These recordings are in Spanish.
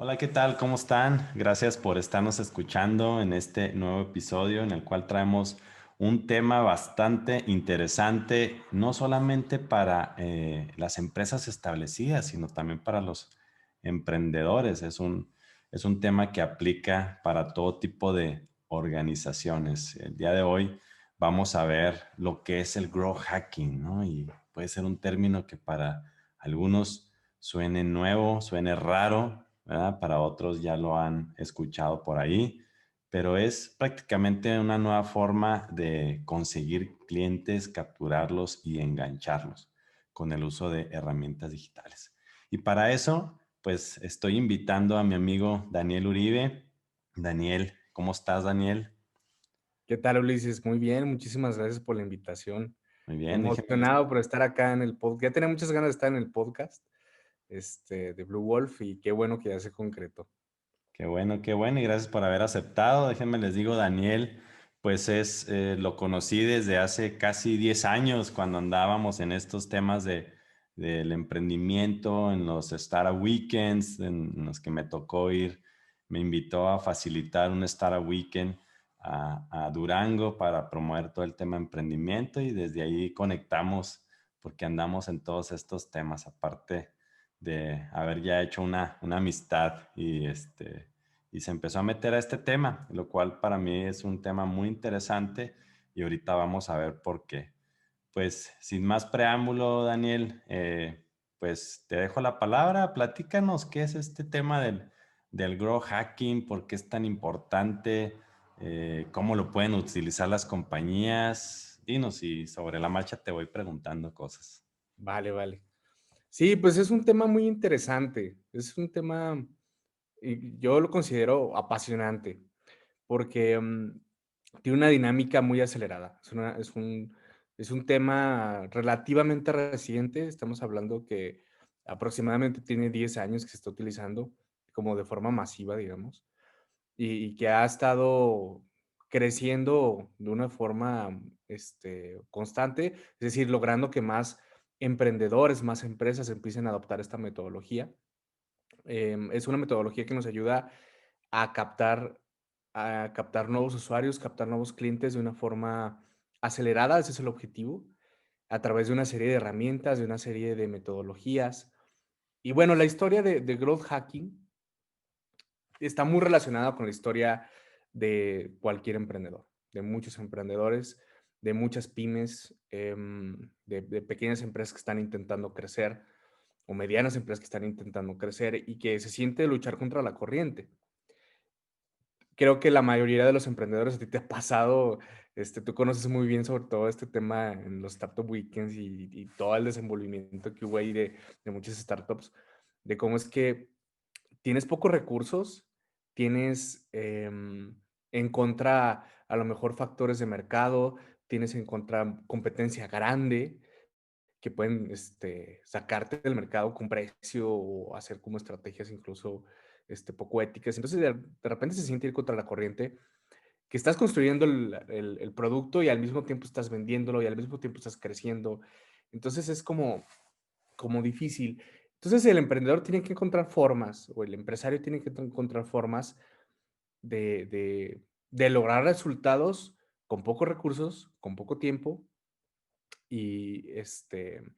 Hola, ¿qué tal? ¿Cómo están? Gracias por estarnos escuchando en este nuevo episodio en el cual traemos un tema bastante interesante, no solamente para las empresas establecidas, sino también para los emprendedores. Es un tema que aplica para todo tipo de organizaciones. El día de hoy vamos a ver lo que es el growth hacking, ¿no? Y puede ser un término que para algunos suene nuevo, suene raro, ¿verdad? Para otros ya lo han escuchado por ahí, pero es prácticamente una nueva forma de conseguir clientes, capturarlos y engancharlos con el uso de herramientas digitales. Y para eso, pues estoy invitando a mi amigo Daniel Uribe. Daniel, ¿cómo estás, Daniel? ¿Qué tal, Ulises? Muy bien, muchísimas gracias por la invitación. Muy bien, déjeme. Emocionado por estar acá en el podcast. Ya tenía muchas ganas de estar en el podcast, de Blue Wolf y qué bueno que ya se concretó. Qué bueno, y gracias por haber aceptado. Déjenme les digo, Daniel, pues lo conocí desde hace casi 10 años cuando andábamos en estos temas del emprendimiento, en los Startup Weekends, en los que me tocó ir. Me invitó a facilitar un Startup Weekend a Durango para promover todo el tema de emprendimiento y desde ahí conectamos porque andamos en todos estos temas, aparte de haber ya hecho una amistad y se empezó a meter a este tema, lo cual para mí es un tema muy interesante y ahorita vamos a ver por qué. Pues sin más preámbulo, Daniel, pues te dejo la palabra, platícanos qué es este tema del growth hacking, por qué es tan importante, cómo lo pueden utilizar las compañías. Dinos y sobre la marcha te voy preguntando cosas. Vale, vale. Sí, pues es un tema muy interesante. Es un tema, y yo lo considero apasionante, porque tiene una dinámica muy acelerada. Es un tema relativamente reciente. Estamos hablando que aproximadamente tiene 10 años que se está utilizando como de forma masiva, digamos, y que ha estado creciendo de una forma, constante, es decir, logrando que más emprendedores, más empresas empiecen a adoptar esta metodología. Es una metodología que nos ayuda a captar a captar nuevos usuarios, captar nuevos clientes de una forma acelerada, ese es el objetivo, a través de una serie de herramientas, de una serie de metodologías. Y bueno, la historia de growth hacking está muy relacionada con la historia de cualquier emprendedor, de muchos emprendedores, de muchas pymes, de pequeñas empresas que están intentando crecer o medianas empresas que están intentando crecer y que se siente luchar contra la corriente. Creo que la mayoría de los emprendedores, a ti te ha pasado, tú conoces muy bien sobre todo este tema en los Startup Weekends y todo el desenvolvimiento que hubo ahí de muchas startups, de cómo es que tienes pocos recursos, tienes en contra a lo mejor factores de mercado, tienes en contra competencia grande que pueden sacarte del mercado con precio o hacer como estrategias incluso poco éticas. Entonces de repente se siente ir contra la corriente, que estás construyendo el producto y al mismo tiempo estás vendiéndolo y al mismo tiempo estás creciendo. Entonces es como difícil. Entonces el emprendedor tiene que encontrar formas, o el empresario tiene que encontrar formas de lograr resultados con pocos recursos, con poco tiempo y de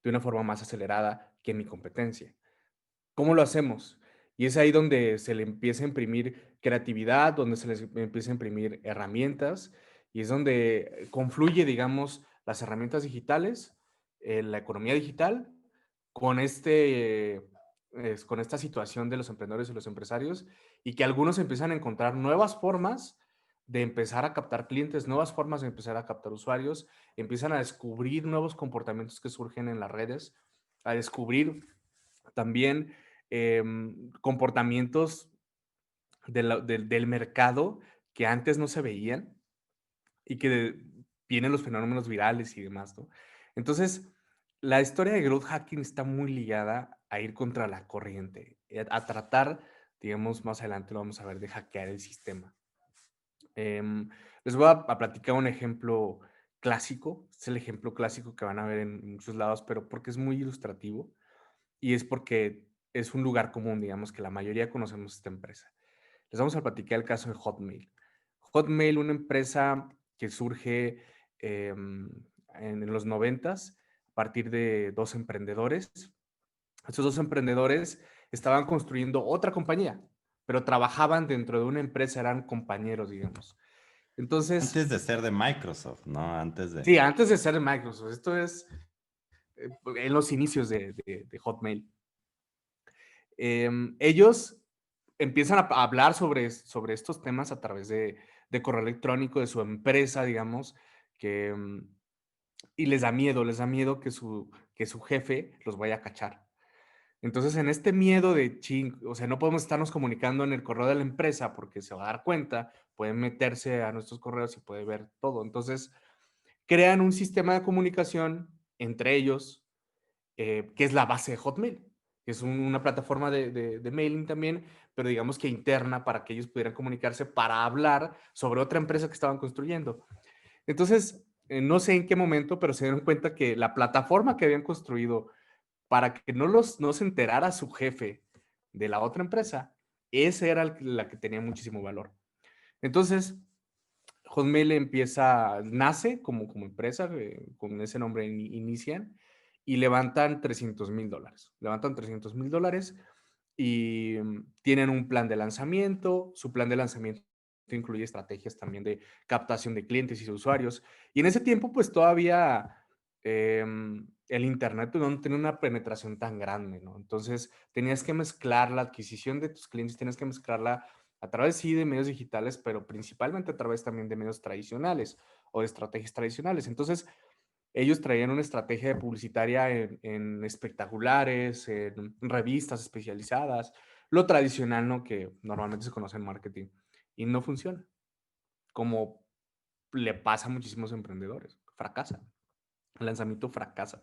una forma más acelerada que mi competencia. ¿Cómo lo hacemos? Y es ahí donde se le empieza a imprimir creatividad, donde se les empieza a imprimir herramientas, y es donde confluye, digamos, las herramientas digitales, la economía digital, con con esta situación de los emprendedores y los empresarios, y que algunos empiezan a encontrar nuevas formas de empezar a captar clientes, nuevas formas de empezar a captar usuarios, empiezan a descubrir nuevos comportamientos que surgen en las redes, a descubrir también comportamientos del mercado que antes no se veían y que vienen los fenómenos virales y demás, ¿no? Entonces, la historia de growth hacking está muy ligada a ir contra la corriente, a tratar, digamos, más adelante lo vamos a ver, de hackear el sistema. Em, Les voy a platicar un ejemplo clásico, es el ejemplo clásico que van a ver en muchos lados, pero porque es muy ilustrativo y es porque es un lugar común, digamos, que la mayoría conocemos esta empresa. Les vamos a platicar el caso de Hotmail. Hotmail, una empresa que surge en los noventas a partir de dos emprendedores. Estos dos emprendedores estaban construyendo otra compañía, pero trabajaban dentro de una empresa, eran compañeros, digamos. Entonces, Antes de ser de Microsoft, ¿no? Antes de... sí, antes de ser Microsoft, esto es en los inicios de Hotmail. Ellos empiezan a hablar sobre estos temas a través de correo electrónico de su empresa, digamos, que, y les da miedo que su jefe los vaya a cachar. Entonces, en este miedo de, ching, o sea, no podemos estarnos comunicando en el correo de la empresa porque se va a dar cuenta, pueden meterse a nuestros correos y puede ver todo. Entonces, crean un sistema de comunicación entre ellos, que es la base de Hotmail, que es una plataforma de mailing también, pero digamos que interna para que ellos pudieran comunicarse para hablar sobre otra empresa que estaban construyendo. Entonces, no sé en qué momento, pero se dieron cuenta que la plataforma que habían construido para que no se enterara su jefe de la otra empresa, esa era la que tenía muchísimo valor. Entonces, Hotmail nace como empresa, con ese nombre inician y levantan $300,000. Levantan $300,000 y tienen un plan de lanzamiento. Su plan de lanzamiento incluye estrategias también de captación de clientes y de usuarios. Y en ese tiempo, pues todavía el Internet no tenía una penetración tan grande, ¿no? Entonces, tenías que mezclar la adquisición de tus clientes, tienes que mezclarla a través, sí, de medios digitales, pero principalmente a través también de medios tradicionales o de estrategias tradicionales. Entonces, ellos traían una estrategia publicitaria en espectaculares, en revistas especializadas, lo tradicional, ¿no? Que normalmente se conoce en marketing y no funciona, como le pasa a muchísimos emprendedores, fracasan, el lanzamiento fracasa.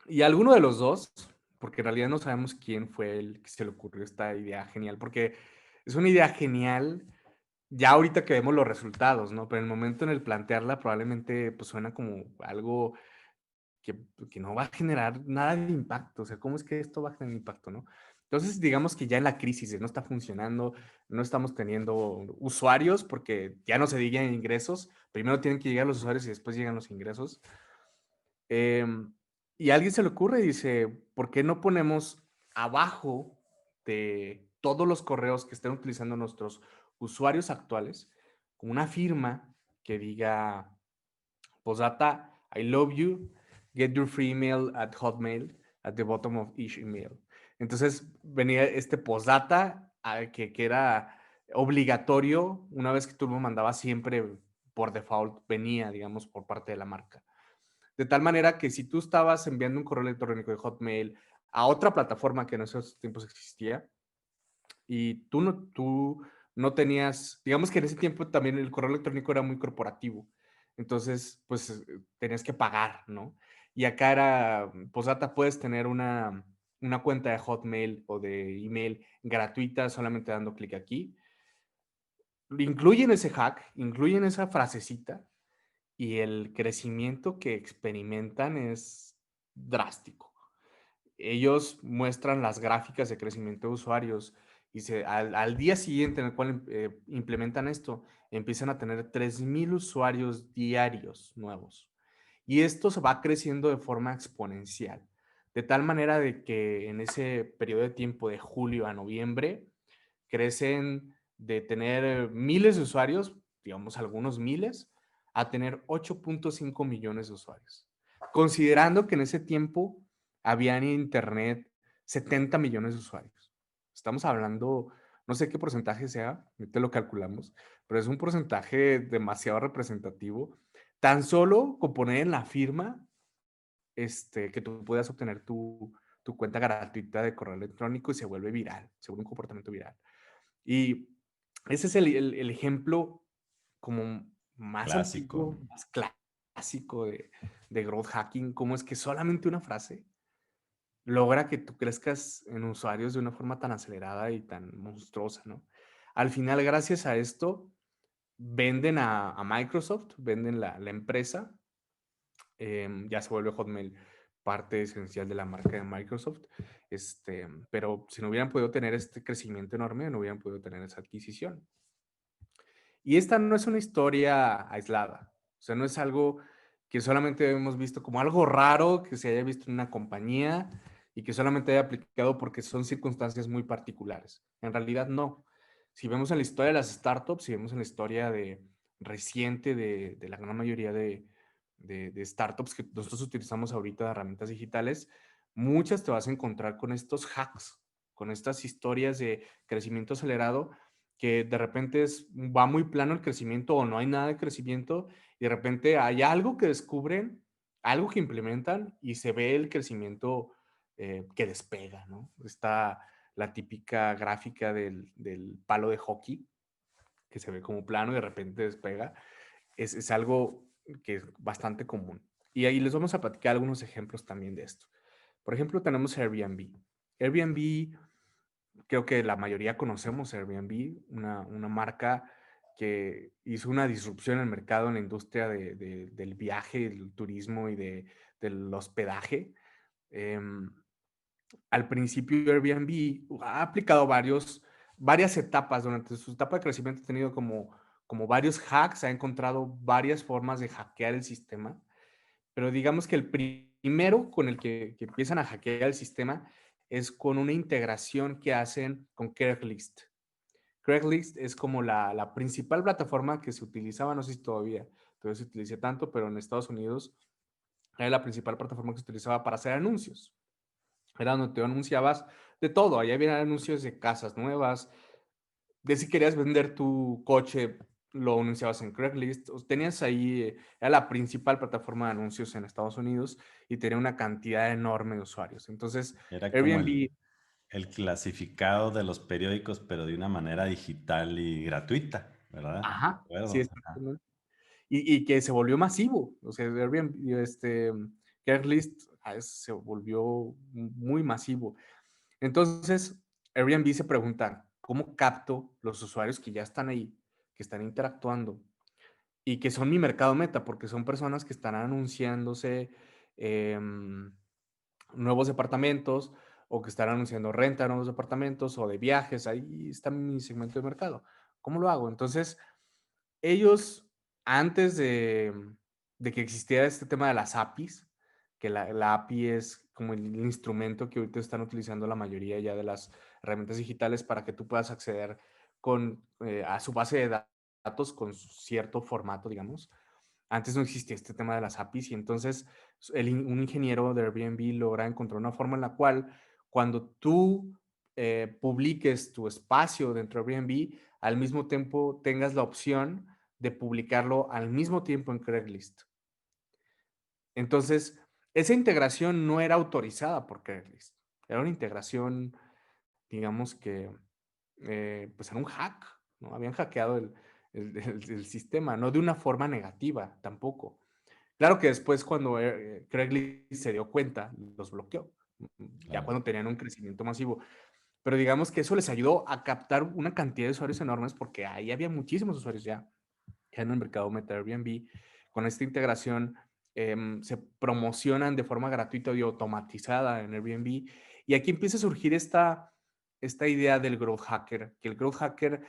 Y alguno de los dos, porque en realidad no sabemos quién fue el que se le ocurrió esta idea genial, porque es una idea genial ya ahorita que vemos los resultados, ¿no? Pero en el momento en el plantearla probablemente pues suena como algo que no va a generar nada de impacto. O sea, ¿cómo es que esto va a generar impacto, no? Entonces, digamos que ya en la crisis de no está funcionando, no estamos teniendo usuarios porque ya no se digan ingresos. Primero tienen que llegar los usuarios y después llegan los ingresos. Y a alguien se le ocurre y dice, ¿por qué no ponemos abajo de todos los correos que estén utilizando nuestros usuarios actuales como una firma que diga, postdata, I love you, get your free email at Hotmail at the bottom of each email? Entonces venía este postdata que era obligatorio, una vez que tú lo mandabas siempre por default venía, digamos, por parte de la marca. De tal manera que si tú estabas enviando un correo electrónico de Hotmail a otra plataforma que en esos tiempos existía y tú no tenías, digamos que en ese tiempo también el correo electrónico era muy corporativo, entonces pues tenías que pagar, ¿no? Y acá era, posdata, puedes tener una cuenta de Hotmail o de email gratuita solamente dando clic aquí. Incluyen ese hack, incluyen esa frasecita y el crecimiento que experimentan es drástico. Ellos muestran las gráficas de crecimiento de usuarios y al día siguiente en el cual implementan esto, empiezan a tener 3,000 usuarios diarios nuevos. Y esto se va creciendo de forma exponencial, de tal manera de que en ese periodo de tiempo de julio a noviembre, crecen de tener miles de usuarios, digamos algunos miles, a tener 8.5 millones de usuarios. Considerando que en ese tiempo había en Internet 70 millones de usuarios. Estamos hablando, no sé qué porcentaje sea, ahorita lo calculamos, pero es un porcentaje demasiado representativo. Tan solo con poner en la firma que tú puedas obtener tu cuenta gratuita de correo electrónico y se vuelve viral, se vuelve un comportamiento viral. Y ese es el ejemplo como más Clásico. antiguo, más clásico de growth hacking, cómo es que solamente una frase logra que tú crezcas en usuarios de una forma tan acelerada y tan monstruosa, ¿no? Al final, gracias a esto, venden a Microsoft, venden la empresa, ya se vuelve Hotmail parte esencial de la marca de Microsoft, pero si no hubieran podido tener este crecimiento enorme, no hubieran podido tener esa adquisición. Y esta no es una historia aislada, o sea, no es algo que solamente hemos visto como algo raro que se haya visto en una compañía y que solamente haya aplicado porque son circunstancias muy particulares. En realidad no. Si vemos en la historia de las startups, si vemos en la historia reciente de la gran mayoría de startups que nosotros utilizamos ahorita, de herramientas digitales, muchas te vas a encontrar con estos hacks, con estas historias de crecimiento acelerado que de repente va muy plano el crecimiento o no hay nada de crecimiento y de repente hay algo que descubren, algo que implementan y se ve el crecimiento que despega, ¿no? Está la típica gráfica del palo de hockey que se ve como plano y de repente despega. Es algo que es bastante común. Y ahí les vamos a platicar algunos ejemplos también de esto. Por ejemplo, tenemos Airbnb. Airbnb, creo que la mayoría conocemos Airbnb, una marca que hizo una disrupción en el mercado, en la industria del viaje, del turismo y del hospedaje. Em, Al principio Airbnb ha aplicado varias etapas. Durante su etapa de crecimiento ha tenido como varios hacks, ha encontrado varias formas de hackear el sistema, pero digamos que el primero con el que empiezan a hackear el sistema es con una integración que hacen con Craigslist. Craigslist es como la principal plataforma que se utilizaba, no sé si todavía se utiliza tanto, pero en Estados Unidos era la principal plataforma que se utilizaba para hacer anuncios. Era donde tú anunciabas de todo. Allá había anuncios de casas nuevas, de si querías vender tu coche, lo anunciabas en Craigslist. Tenías ahí, era la principal plataforma de anuncios en Estados Unidos y tenía una cantidad enorme de usuarios. Entonces, Era como Airbnb, el clasificado de los periódicos, pero de una manera digital y gratuita, ¿verdad? De ajá, sí, acuerdo. Ajá. exactamente. Y que se volvió masivo. O sea, Airbnb, Craigslist se volvió muy masivo. Entonces, Airbnb se pregunta, ¿cómo capto los usuarios que ya están ahí, que están interactuando y que son mi mercado meta? Porque son personas que están anunciándose em, nuevos departamentos o que están anunciando renta de nuevos departamentos o de viajes. Ahí está mi segmento de mercado. ¿Cómo lo hago? Entonces, ellos, antes de que existiera este tema de las APIs, que la API es como el instrumento que ahorita están utilizando la mayoría ya de las herramientas digitales para que tú puedas acceder a su base de datos con cierto formato, digamos. Antes no existía este tema de las APIs y entonces un ingeniero de Airbnb logra encontrar una forma en la cual cuando tú publiques tu espacio dentro de Airbnb, al mismo tiempo tengas la opción de publicarlo al mismo tiempo en Craigslist. Entonces, esa integración no era autorizada por Craigslist. Era una integración, digamos que, pues era un hack, ¿no? Habían hackeado el sistema, no de una forma negativa tampoco. Claro que después cuando Craigslist se dio cuenta, los bloqueó, ya Claro. cuando tenían un crecimiento masivo. Pero digamos que eso les ayudó a captar una cantidad de usuarios enormes porque ahí había muchísimos usuarios ya en el mercado Meta Airbnb. Con esta integración se promocionan de forma gratuita y automatizada en Airbnb. Y aquí empieza a surgir esta idea del growth hacker, que el growth hacker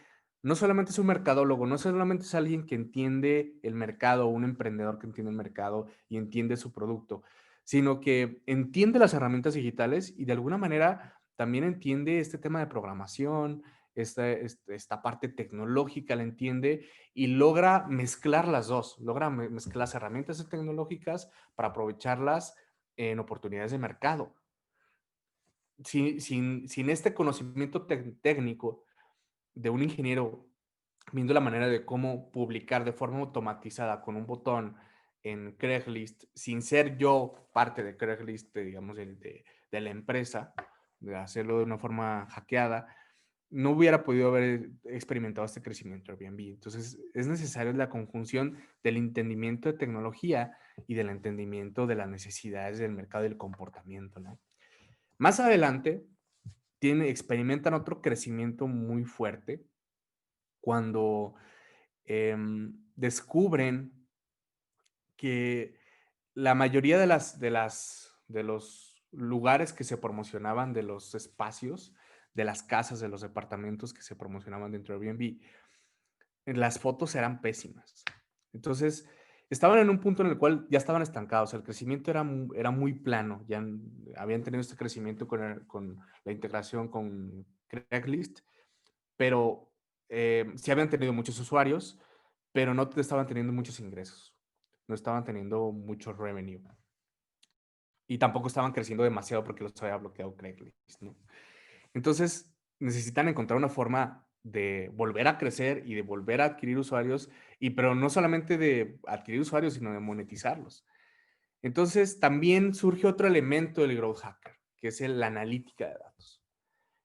no solamente es un mercadólogo, no solamente es alguien que entiende el mercado, un emprendedor que entiende el mercado y entiende su producto, sino que entiende las herramientas digitales y de alguna manera también entiende este tema de programación, esta parte tecnológica la entiende y logra mezclar las dos, logra mezclar las herramientas tecnológicas para aprovecharlas en oportunidades de mercado. Sin este conocimiento técnico de un ingeniero viendo la manera de cómo publicar de forma automatizada con un botón en Craigslist, sin ser yo parte de Craigslist, digamos, de la empresa, de hacerlo de una forma hackeada, no hubiera podido haber experimentado este crecimiento de Airbnb. Entonces, es necesario la conjunción del entendimiento de tecnología y del entendimiento de las necesidades del mercado y del comportamiento, ¿no? Más adelante, experimentan otro crecimiento muy fuerte cuando descubren que la mayoría los lugares que se promocionaban, de los espacios, de las casas, de los departamentos que se promocionaban dentro de Airbnb, las fotos eran pésimas. Entonces, estaban en un punto en el cual ya estaban estancados, el crecimiento era muy plano, ya habían tenido este crecimiento con la integración con Craigslist, pero sí habían tenido muchos usuarios, pero no estaban teniendo muchos ingresos, no estaban teniendo mucho revenue. Y tampoco estaban creciendo demasiado porque los había bloqueado Craigslist, ¿no? Entonces, necesitan encontrar una forma de volver a crecer y de volver a adquirir usuarios, pero no solamente de adquirir usuarios, sino de monetizarlos. Entonces, también surge otro elemento del growth hacker, que es la analítica de datos.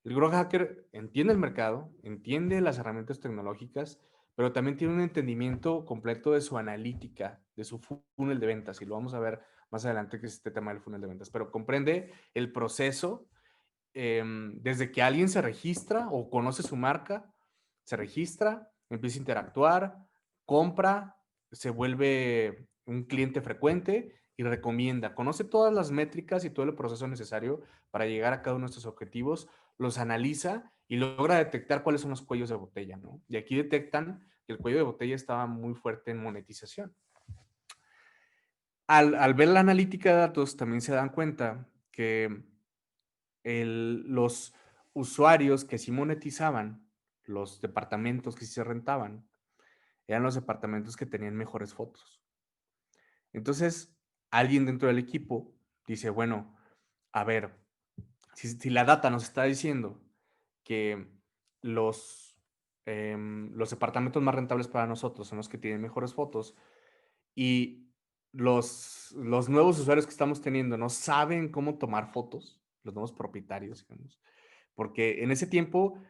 El growth hacker entiende el mercado, entiende las herramientas tecnológicas, pero también tiene un entendimiento completo de su analítica, de su funnel de ventas, y lo vamos a ver más adelante que es este tema del funnel de ventas, pero comprende el proceso desde que alguien se registra o conoce su marca, se registra, empieza a interactuar, compra, se vuelve un cliente frecuente y recomienda. Conoce todas las métricas y todo el proceso necesario para llegar a cada uno de estos objetivos, los analiza y logra detectar cuáles son los cuellos de botella, ¿no? Y aquí detectan que el cuello de botella estaba muy fuerte en monetización. Al ver la analítica de datos, también se dan cuenta que los usuarios que sí monetizaban, los departamentos que sí se rentaban, eran los departamentos que tenían mejores fotos. Entonces, alguien dentro del equipo dice, bueno, a ver, si la data nos está diciendo que los departamentos más rentables para nosotros son los que tienen mejores fotos y los nuevos usuarios que estamos teniendo no saben cómo tomar fotos, los nuevos propietarios, digamos, porque en ese tiempo,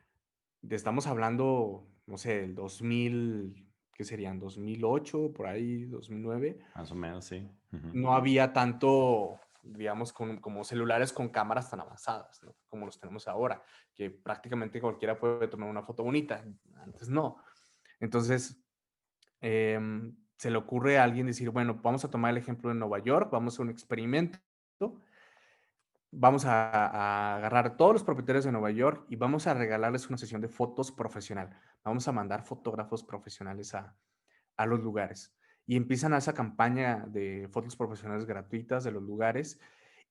estamos hablando, no sé, el 2000, ¿qué serían? 2008, por ahí, 2009. Más o menos, sí. Ujú. No había tanto, digamos, como celulares con cámaras tan avanzadas, ¿no? Como los tenemos ahora, que prácticamente cualquiera puede tomar una foto bonita. Antes no. Entonces, se le ocurre a alguien decir, bueno, vamos a tomar el ejemplo de Nueva York, vamos a hacer un experimento, vamos a agarrar a todos los propietarios de Nueva York y vamos a regalarles una sesión de fotos profesional. Vamos a mandar fotógrafos profesionales a los lugares. Y empiezan a esa campaña de fotos profesionales gratuitas de los lugares.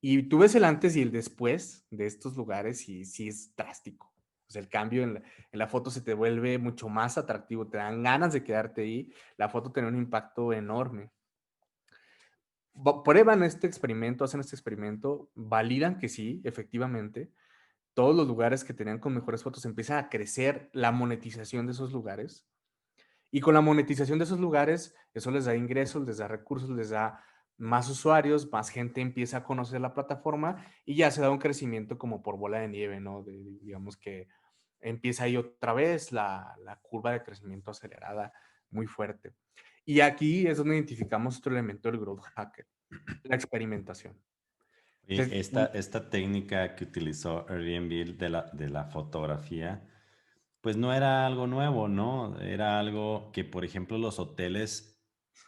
Y tú ves el antes y el después de estos lugares y sí es drástico. O sea, el cambio en la foto se te vuelve mucho más atractivo, te dan ganas de quedarte ahí. La foto tiene un impacto enorme. Prueban este experimento, hacen este experimento, validan que sí, efectivamente, todos los lugares que tenían con mejores fotos empiezan a crecer la monetización de esos lugares. Y con la monetización de esos lugares, eso les da ingresos, les da recursos, les da más usuarios, más gente empieza a conocer la plataforma y ya se da un crecimiento como por bola de nieve, ¿no? Digamos que empieza ahí otra vez la curva de crecimiento acelerada muy fuerte. Y aquí es donde identificamos otro elemento del growth hacker, la experimentación. Y esta técnica que utilizó Airbnb de la fotografía, pues no era algo nuevo, ¿no? Era algo que, por ejemplo, los hoteles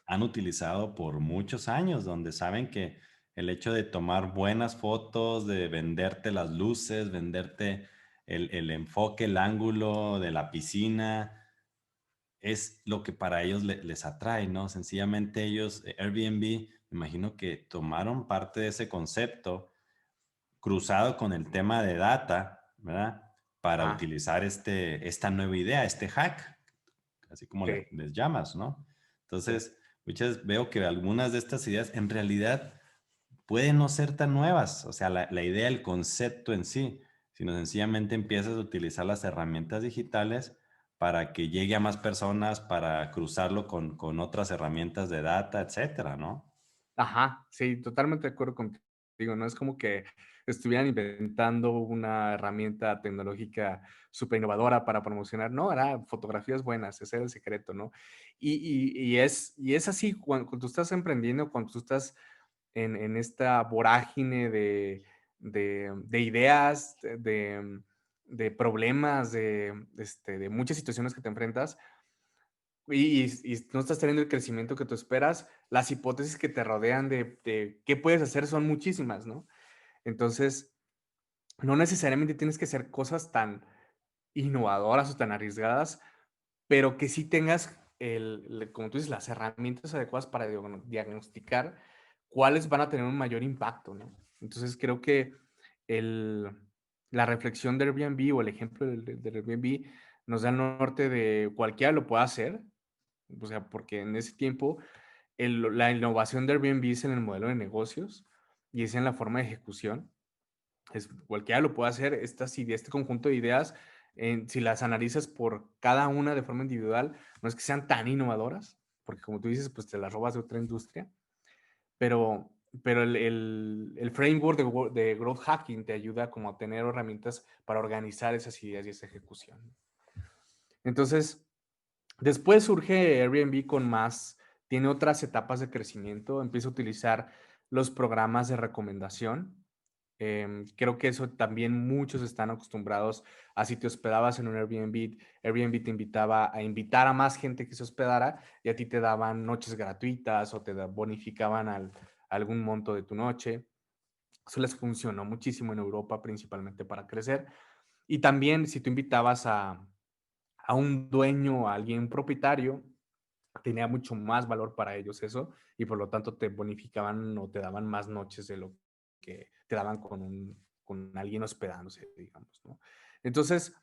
han utilizado por muchos años, donde saben que el hecho de tomar buenas fotos, de venderte las luces, venderte el enfoque, el ángulo de la piscina, es lo que para ellos les atrae, ¿no? Sencillamente ellos, Airbnb, me imagino que tomaron parte de ese concepto cruzado con el tema de data, ¿verdad? Para Ajá, utilizar esta nueva idea, este hack, así como sí, les llamas, ¿no? sí. Entonces, veo que algunas de estas ideas en realidad pueden no ser tan nuevas, o sea, la idea, el concepto en sí, sino sencillamente empiezas a utilizar las herramientas digitales para que llegue a más personas, para cruzarlo con otras herramientas de data, etcétera, ¿no? Ajá, sí, totalmente de acuerdo contigo. No es como que estuvieran inventando una herramienta tecnológica súper innovadora para promocionar, no, era fotografías buenas, ese era el secreto, ¿no? Y es así cuando tú estás emprendiendo, cuando tú estás en esta vorágine de ideas, de problemas, de muchas situaciones que te enfrentas, y no estás teniendo el crecimiento que tú esperas, las hipótesis que te rodean de qué puedes hacer son muchísimas, ¿no? Entonces, no necesariamente tienes que hacer cosas tan innovadoras o tan arriesgadas, pero que sí tengas como tú dices, las herramientas adecuadas para diagnosticar cuáles van a tener un mayor impacto, ¿no? Entonces, creo que el la reflexión de Airbnb o el ejemplo del Airbnb nos da el norte de cualquiera lo puede hacer, o sea, porque en ese tiempo la innovación de Airbnb es en el modelo de negocios y es en la forma de ejecución. Cualquiera lo puede hacer, este conjunto de ideas, si las analizas por cada una de forma individual, no es que sean tan innovadoras, porque como tú dices, pues te las robas de otra industria, pero, pero el framework de growth hacking te ayuda como a tener herramientas para organizar esas ideas y esa ejecución. Entonces, después surge Airbnb tiene otras etapas de crecimiento, empieza a utilizar los programas de recomendación. Creo que eso también muchos están acostumbrados a si te hospedabas en un Airbnb, Airbnb te invitaba a invitar a más gente que se hospedara y a ti te daban noches gratuitas o bonificaban algún monto de tu noche. Eso les funcionó muchísimo en Europa, principalmente para crecer. Y también si tú invitabas a un dueño, a alguien, un propietario, tenía mucho más valor para ellos eso y por lo tanto te bonificaban o te daban más noches de lo que te daban con alguien hospedándose, digamos, ¿no? Entonces,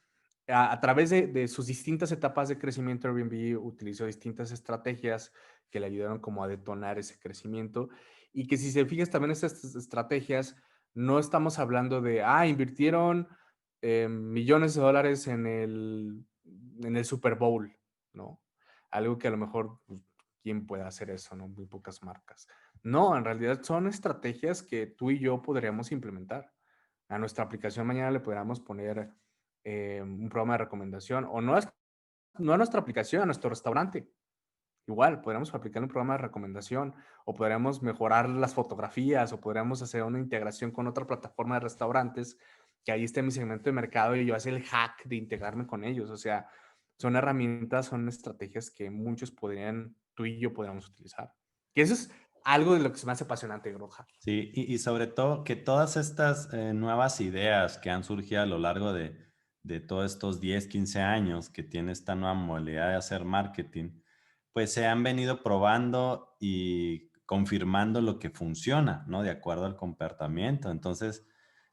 a través de sus distintas etapas de crecimiento, Airbnb utilizó distintas estrategias que le ayudaron como a detonar ese crecimiento y que si se fijas también estas estrategias, no estamos hablando de, invirtieron millones de dólares en el Super Bowl, ¿no? Algo que a lo mejor, pues, ¿quién puede hacer eso, no? Muy pocas marcas. No, en realidad son estrategias que tú y yo podríamos implementar. A nuestra aplicación mañana le podríamos poner un programa de recomendación, o no a nuestra aplicación, a nuestro restaurante. Igual, podríamos aplicar un programa de recomendación, o podríamos mejorar las fotografías, o podríamos hacer una integración con otra plataforma de restaurantes, que ahí esté mi segmento de mercado y yo hacer el hack de integrarme con ellos. O sea, son herramientas, son estrategias que muchos tú y yo podríamos utilizar. Que eso es algo de lo que se me hace apasionante de Growth Hacking. Sí, y sobre todo que todas estas nuevas ideas que han surgido a lo largo de todos estos 10, 15 años que tiene esta nueva modalidad de hacer marketing, pues se han venido probando y confirmando lo que funciona, ¿no? De acuerdo al comportamiento. Entonces,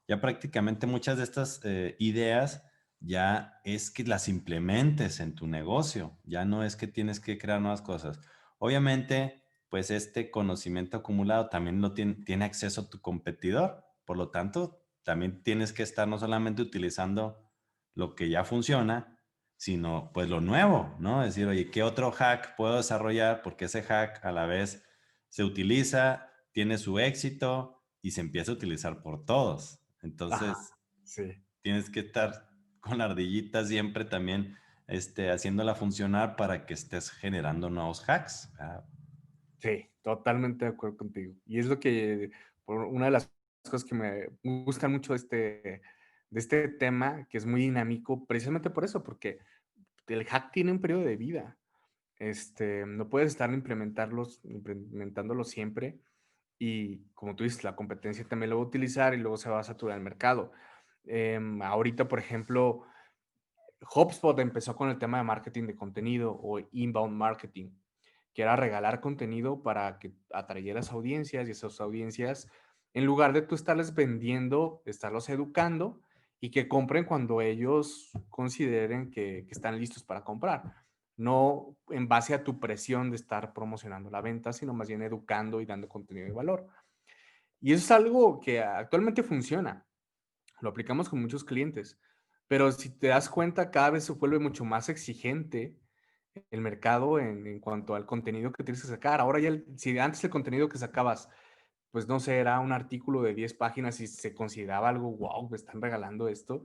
ya prácticamente muchas de estas ideas ya es que las implementes en tu negocio, ya no es que tienes que crear nuevas cosas. Obviamente, pues este conocimiento acumulado también lo tiene acceso a tu competidor. Por lo tanto, también tienes que estar no solamente utilizando lo que ya funciona, sino pues lo nuevo, ¿no? Es decir, oye, ¿qué otro hack puedo desarrollar? Porque ese hack a la vez se utiliza, tiene su éxito y se empieza a utilizar por todos. Ajá, Entonces, sí. tienes que estar con la ardillita siempre también haciéndola funcionar para que estés generando nuevos hacks. Sí, totalmente de acuerdo contigo. Y es lo que, una de las cosas que me gustan mucho de este tema, que es muy dinámico, precisamente por eso, porque el hack tiene un periodo de vida. No puedes estar implementándolo siempre. Y como tú dices, la competencia también lo va a utilizar y luego se va a saturar el mercado. Ahorita, por ejemplo, HubSpot empezó con el tema de marketing de contenido o inbound marketing, que era regalar contenido para que atrayeras audiencias y esas audiencias, en lugar de tú estarles vendiendo, estarlos educando y que compren cuando ellos consideren que están listos para comprar. No en base a tu presión de estar promocionando la venta, sino más bien educando y dando contenido de valor. Y eso es algo que actualmente funciona. Lo aplicamos con muchos clientes, pero si te das cuenta, cada vez se vuelve mucho más exigente el mercado en cuanto al contenido que tienes que sacar. Ahora ya, si antes el contenido que sacabas, pues no sé, era un artículo de 10 páginas y se consideraba algo, wow, me están regalando esto,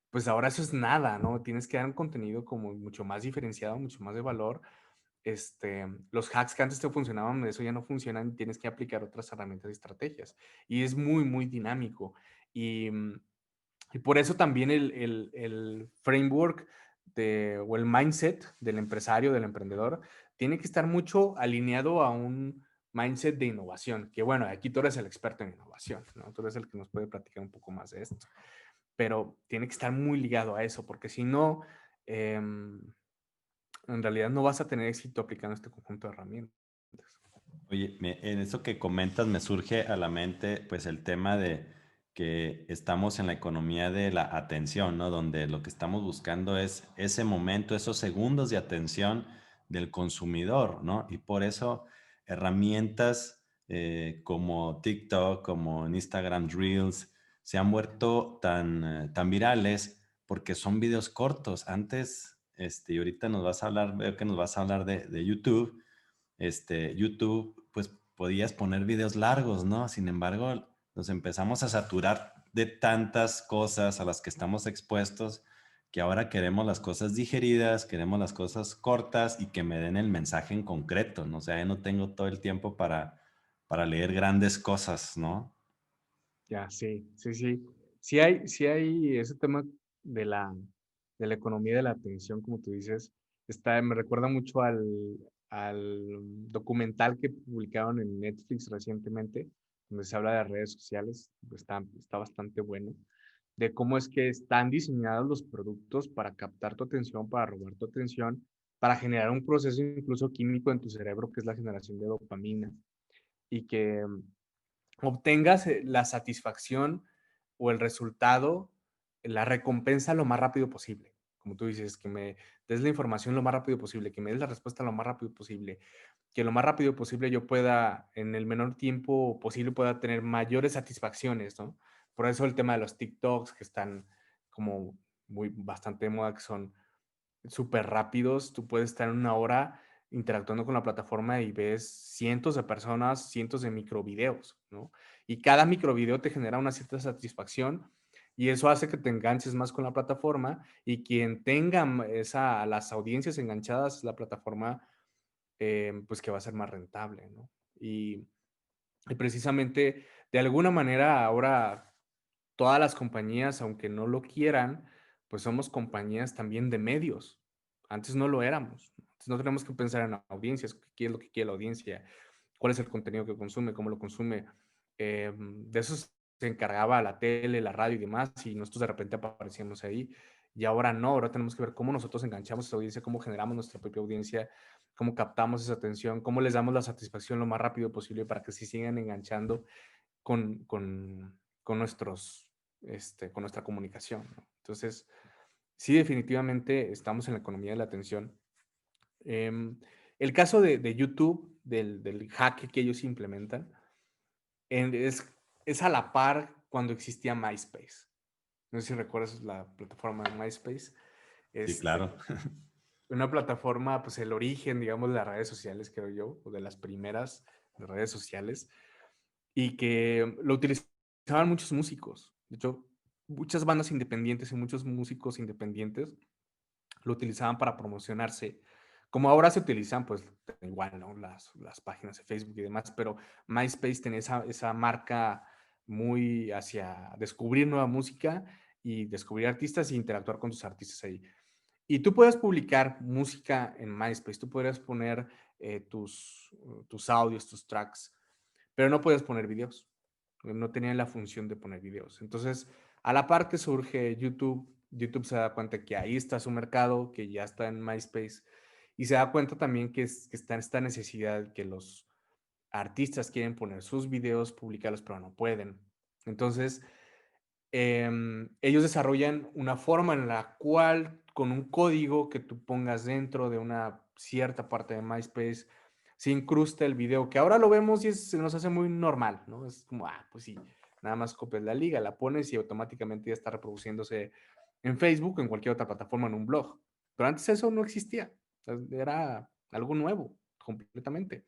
pues ahora eso es nada, ¿no? Tienes que dar un contenido como mucho más diferenciado, mucho más de valor. Los hacks que antes te funcionaban, eso ya no funcionan y tienes que aplicar otras herramientas y estrategias. Y es muy, muy dinámico. Y, y por eso también el framework o el mindset del empresario, del emprendedor, tiene que estar mucho alineado a un mindset de innovación, que bueno, aquí tú eres el experto en innovación, ¿no? Tú eres el que nos puede platicar un poco más de esto, pero tiene que estar muy ligado a eso, porque si no, en realidad no vas a tener éxito aplicando este conjunto de herramientas. Oye, en eso que comentas me surge a la mente pues el tema de que estamos en la economía de la atención, ¿no? Donde lo que estamos buscando es ese momento, esos segundos de atención del consumidor, ¿no? Y por eso herramientas como TikTok, como en Instagram Reels, se han vuelto tan virales porque son videos cortos. Antes, y ahorita nos vas a hablar, veo que nos vas a hablar de YouTube. YouTube, pues podías poner videos largos, ¿no? Sin embargo, nos empezamos a saturar de tantas cosas a las que estamos expuestos que ahora queremos las cosas digeridas, queremos las cosas cortas y que me den el mensaje en concreto, ¿no? O sea, ya no tengo todo el tiempo para leer grandes cosas, ¿no? Ya, sí, sí, sí. Sí hay ese tema de de la economía de la atención, como tú dices, me recuerda mucho al documental que publicaron en Netflix recientemente, donde se habla de redes sociales, está bastante bueno, de cómo es que están diseñados los productos para captar tu atención, para robar tu atención, para generar un proceso incluso químico en tu cerebro, que es la generación de dopamina, y que obtengas la satisfacción o el resultado, la recompensa lo más rápido posible. Como tú dices, que me des la información lo más rápido posible, que me des la respuesta lo más rápido posible, que lo más rápido posible yo pueda, en el menor tiempo posible, pueda tener mayores satisfacciones, ¿no? Por eso el tema de los TikToks, que están como bastante de moda, que son súper rápidos. Tú puedes estar en una hora interactuando con la plataforma y ves cientos de personas, cientos de microvideos, ¿no? Y cada microvideo te genera una cierta satisfacción y eso hace que te enganches más con la plataforma y quien tenga las audiencias enganchadas a la plataforma, pues que va a ser más rentable, ¿no? Y precisamente, de alguna manera, ahora todas las compañías, aunque no lo quieran, pues somos compañías también de medios. Antes no lo éramos. Antes no tenemos que pensar en audiencias, qué es lo que quiere la audiencia, cuál es el contenido que consume, cómo lo consume. De eso se encargaba la tele, la radio y demás, y nosotros de repente aparecíamos ahí. Y ahora no, ahora tenemos que ver cómo nosotros enganchamos a esa audiencia, cómo generamos nuestra propia audiencia, cómo captamos esa atención, cómo les damos la satisfacción lo más rápido posible para que se sigan enganchando con con nuestra comunicación, ¿no? Entonces, sí, definitivamente estamos en la economía de la atención. Em, el caso de YouTube, del hack que ellos implementan, en es a la par cuando existía MySpace. No sé si recuerdas la plataforma de MySpace. Sí, Este, claro. una plataforma, pues, el origen, digamos, de las redes sociales, creo yo, o de las primeras redes sociales, y que lo utilizaban muchos músicos. De hecho, muchas bandas independientes y muchos músicos independientes lo utilizaban para promocionarse. Como ahora se utilizan, pues igual, ¿no? Las páginas de Facebook y demás, pero MySpace tenía esa marca muy hacia descubrir nueva música y descubrir artistas e interactuar con tus artistas ahí. Y tú puedes publicar música en MySpace, tú podrías poner tus audios, tus tracks, pero no puedes poner videos. No tenían la función de poner videos. Entonces, a la par que surge YouTube, YouTube se da cuenta que ahí está su mercado, que ya está en MySpace, y se da cuenta también que está esta necesidad que los artistas quieren poner sus videos, publicarlos, pero no pueden. Entonces, ellos desarrollan una forma en la cual con un código que tú pongas dentro de una cierta parte de MySpace, se incrusta el video, que ahora lo vemos y se nos hace muy normal, ¿no? Es como, pues sí, nada más copias la liga, la pones y automáticamente ya está reproduciéndose en Facebook, en cualquier otra plataforma, en un blog. Pero antes eso no existía, era algo nuevo, completamente.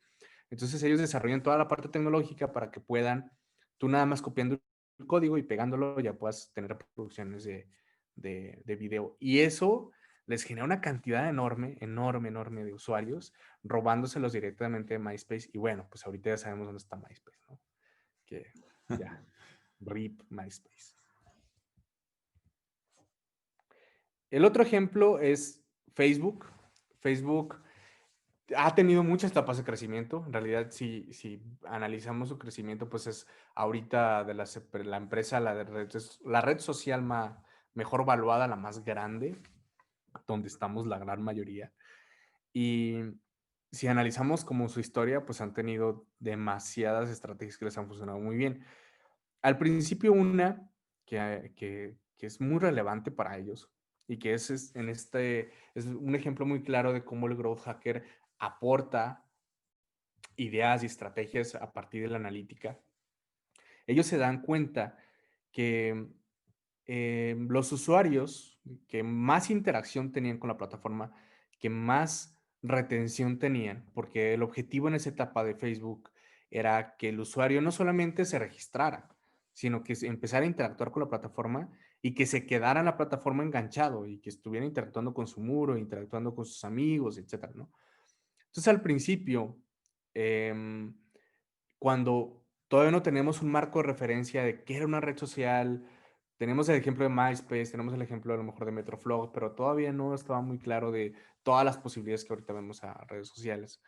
Entonces ellos desarrollan toda la parte tecnológica para que puedan, tú nada más copiando el código y pegándolo, ya puedas tener reproducciones de video. Y eso les genera una cantidad enorme, enorme, enorme de usuarios, robándoselos directamente de MySpace. Y bueno, pues ahorita ya sabemos dónde está MySpace, ¿no? Que ya, RIP MySpace. El otro ejemplo es Facebook. Facebook Ha tenido muchas etapas de crecimiento. En realidad, si analizamos su crecimiento, pues es ahorita de la empresa, la red social mejor valuada, la más grande, donde estamos la gran mayoría. Y si analizamos como su historia, pues han tenido demasiadas estrategias que les han funcionado muy bien. Al principio una que es muy relevante para ellos y que es un ejemplo muy claro de cómo el growth hacker aporta ideas y estrategias a partir de la analítica. Ellos se dan cuenta que los usuarios que más interacción tenían con la plataforma, que más retención tenían, porque el objetivo en esa etapa de Facebook era que el usuario no solamente se registrara, sino que empezara a interactuar con la plataforma y que se quedara en la plataforma enganchado y que estuviera interactuando con su muro, interactuando con sus amigos, etcétera, ¿no? Entonces, al principio, em, cuando todavía no tenemos un marco de referencia de qué era una red social, tenemos el ejemplo de MySpace, tenemos el ejemplo a lo mejor de Metroflog, pero todavía no estaba muy claro de todas las posibilidades que ahorita vemos a redes sociales.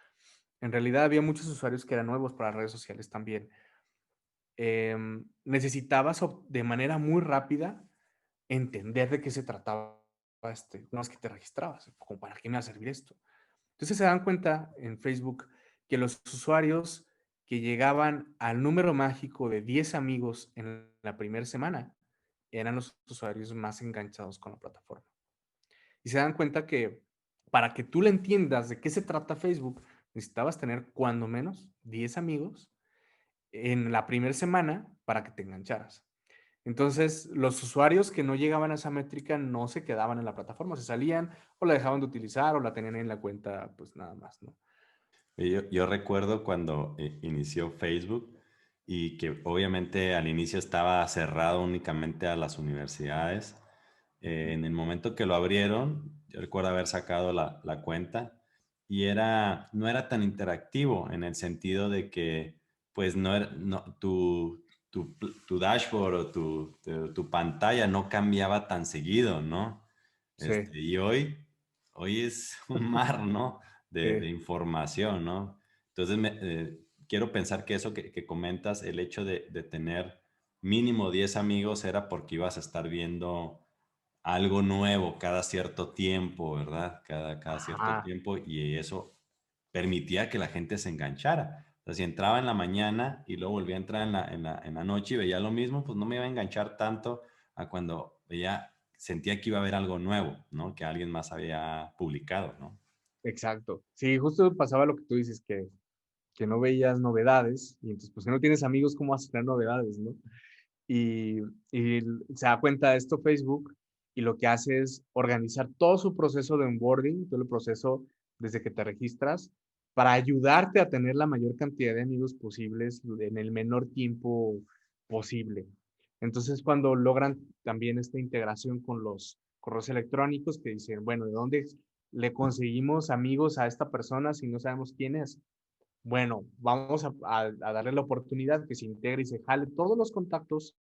En realidad había muchos usuarios que eran nuevos para redes sociales también. Necesitabas de manera muy rápida entender de qué se trataba una vez que te registrabas, como para qué me va a servir esto. Entonces se dan cuenta en Facebook que los usuarios que llegaban al número mágico de 10 amigos en la primera semana eran los usuarios más enganchados con la plataforma. Y se dan cuenta que para que tú le entiendas de qué se trata Facebook, necesitabas tener cuando menos 10 amigos en la primera semana para que te engancharas. Entonces, los usuarios que no llegaban a esa métrica no se quedaban en la plataforma, se salían o la dejaban de utilizar o la tenían en la cuenta, pues nada más, ¿no? Yo recuerdo cuando inició Facebook y que obviamente al inicio estaba cerrado únicamente a las universidades. En el momento que lo abrieron, yo recuerdo haber sacado la cuenta y no era tan interactivo en el sentido de que pues no era, tu dashboard o tu pantalla no cambiaba tan seguido, ¿no? Sí, Y hoy es un mar, ¿no? De sí, información, ¿no? Entonces, quiero pensar que eso que comentas, el hecho de tener mínimo 10 amigos era porque ibas a estar viendo algo nuevo cada cierto tiempo, ¿verdad? Cada cierto ajá, tiempo y eso permitía que la gente se enganchara. O sea, si entraba en la mañana y luego volvía a entrar en la noche y veía lo mismo, pues no me iba a enganchar tanto a cuando sentía que iba a haber algo nuevo, ¿no? Que alguien más había publicado, ¿no? exacto. Sí, justo pasaba lo que tú dices, que no veías novedades y entonces, pues, si no tienes amigos, ¿cómo vas a tener novedades, no? Y, y se da cuenta de esto Facebook y lo que hace es organizar todo su proceso de onboarding, todo el proceso desde que te registras, para ayudarte a tener la mayor cantidad de amigos posibles en el menor tiempo posible. Entonces, cuando logran también esta integración con los correos electrónicos que dicen, bueno, ¿de dónde le conseguimos amigos a esta persona si no sabemos quién es? Bueno, vamos a darle la oportunidad que se integre y se jale todos los contactos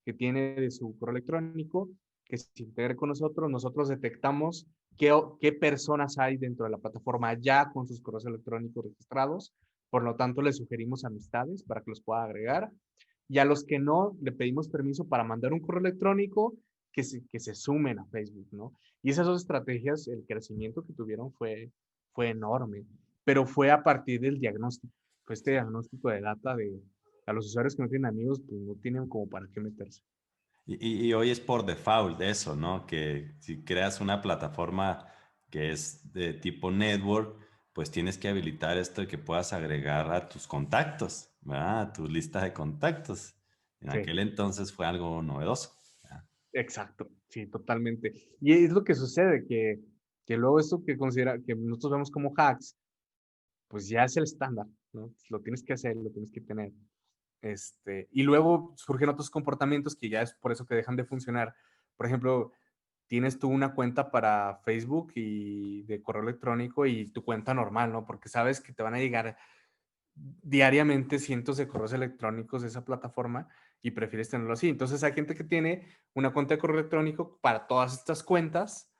que tiene de su correo electrónico, que se integre con nosotros. Nosotros detectamos qué personas hay dentro de la plataforma ya con sus correos electrónicos registrados. Por lo tanto, les sugerimos amistades para que los pueda agregar. Y a los que no, le pedimos permiso para mandar un correo electrónico que se sumen a Facebook, ¿no? Y esas dos estrategias, el crecimiento que tuvieron fue enorme, pero fue a partir del diagnóstico. Fue este diagnóstico de data de a los usuarios que no tienen amigos, pues no tienen como para qué meterse. Y hoy es por default de eso, ¿no? Que si creas una plataforma que es de tipo network, pues tienes que habilitar esto de que puedas agregar a tus contactos, ¿verdad? A tu lista de contactos. En Sí, aquel entonces fue algo novedoso. ¿Verdad? exacto, sí, totalmente. Y es lo que sucede, que luego esto que nosotros vemos como hacks, pues ya es el estándar, ¿no? Lo tienes que hacer, lo tienes que tener. Y luego surgen otros comportamientos que ya es por eso que dejan de funcionar. Por ejemplo, tienes tú una cuenta para Facebook y de correo electrónico y tu cuenta normal, ¿no? Porque sabes que te van a llegar diariamente cientos de correos electrónicos de esa plataforma y prefieres tenerlo así. Entonces hay gente que tiene una cuenta de correo electrónico para todas estas cuentas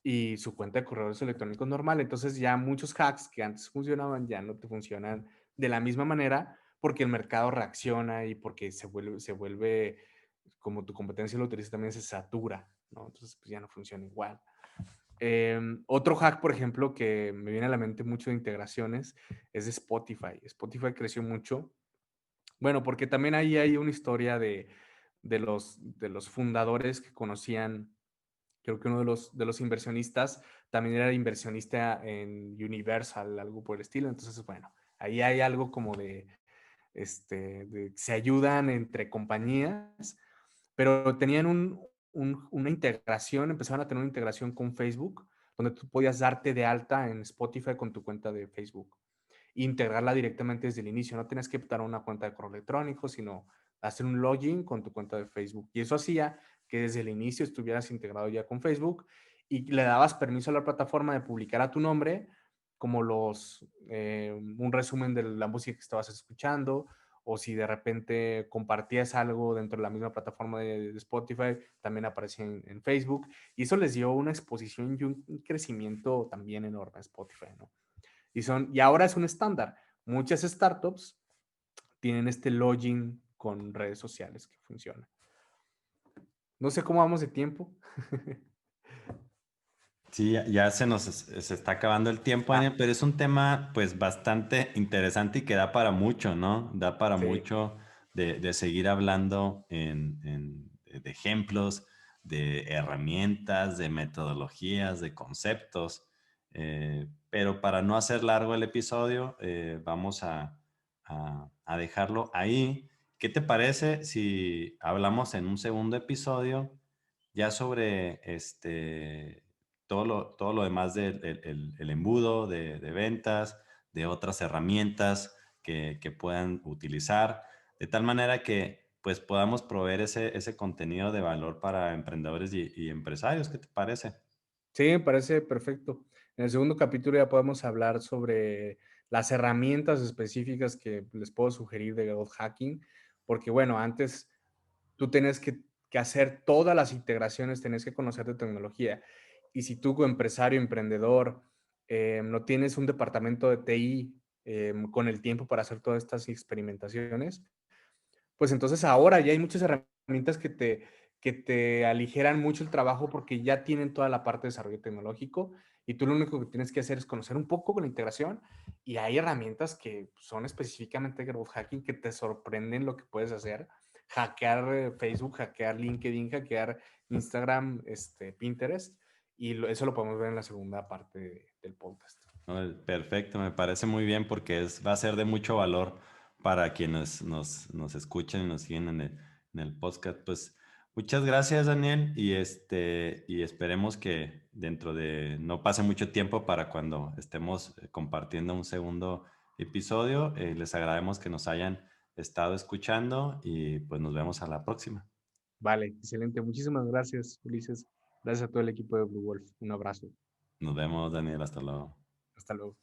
y su cuenta de correos electrónicos normal. Entonces ya muchos hacks que antes funcionaban ya no te funcionan de la misma manera porque el mercado reacciona y porque se vuelve como tu competencia lo utiliza también se satura, ¿no? Entonces pues ya no funciona igual. Otro hack, por ejemplo, que me viene a la mente mucho de integraciones es de Spotify. Spotify creció mucho. Bueno, porque también ahí hay una historia de los fundadores que conocían. Creo que uno de los inversionistas también era inversionista en Universal, algo por el estilo. Entonces, bueno, ahí hay algo como de se ayudan entre compañías, pero tenían una integración, empezaron a tener una integración con Facebook, donde tú podías darte de alta en Spotify con tu cuenta de Facebook e integrarla directamente desde el inicio. No tenías que optar a una cuenta de correo electrónico, sino hacer un login con tu cuenta de Facebook. Y eso hacía que desde el inicio estuvieras integrado ya con Facebook y le dabas permiso a la plataforma de publicar a tu nombre como un resumen de la música que estabas escuchando, o si de repente compartías algo dentro de la misma plataforma de Spotify, también aparecía en Facebook. Y eso les dio una exposición y un crecimiento también enorme a Spotify, ¿no? Y ahora es un estándar. Muchas startups tienen este login con redes sociales que funciona. No sé cómo vamos de tiempo. Sí, ya se está acabando el tiempo, Ah, Daniel, pero es un tema pues bastante interesante y que da para mucho, ¿no? Da para sí. mucho de seguir hablando de ejemplos, de herramientas, de metodologías, de conceptos. Pero para no hacer largo el episodio, vamos a dejarlo ahí. ¿Qué te parece si hablamos en un segundo episodio ya sobre todo lo demás el embudo de ventas, de otras herramientas que puedan utilizar, de tal manera que pues podamos proveer ese contenido de valor para emprendedores y empresarios? ¿Qué te parece? Sí, me parece perfecto. En el segundo capítulo ya podemos hablar sobre las herramientas específicas que les puedo sugerir de growth hacking, porque bueno, antes tú tienes que hacer todas las integraciones, tienes que conocer de tecnología. Y si tú como empresario, emprendedor, no tienes un departamento de TI con el tiempo para hacer todas estas experimentaciones, pues entonces ahora ya hay muchas herramientas que te aligeran mucho el trabajo porque ya tienen toda la parte de desarrollo tecnológico y tú lo único que tienes que hacer es conocer un poco con la integración y hay herramientas que son específicamente growth hacking que te sorprenden lo que puedes hacer. Hackear Facebook, hackear LinkedIn, hackear Instagram, Pinterest y eso lo podemos ver en la segunda parte del podcast. No, perfecto, me parece muy bien porque va a ser de mucho valor para quienes nos escuchan y nos siguen en el podcast. Pues muchas gracias, Daniel, y esperemos que dentro de no pase mucho tiempo para cuando estemos compartiendo un segundo episodio. Les agradecemos que nos hayan estado escuchando y pues nos vemos a la próxima. Vale, excelente. Muchísimas gracias, Ulises. Gracias a todo el equipo de Blue Wolf. Un abrazo. Nos vemos, Daniel, hasta luego. Hasta luego.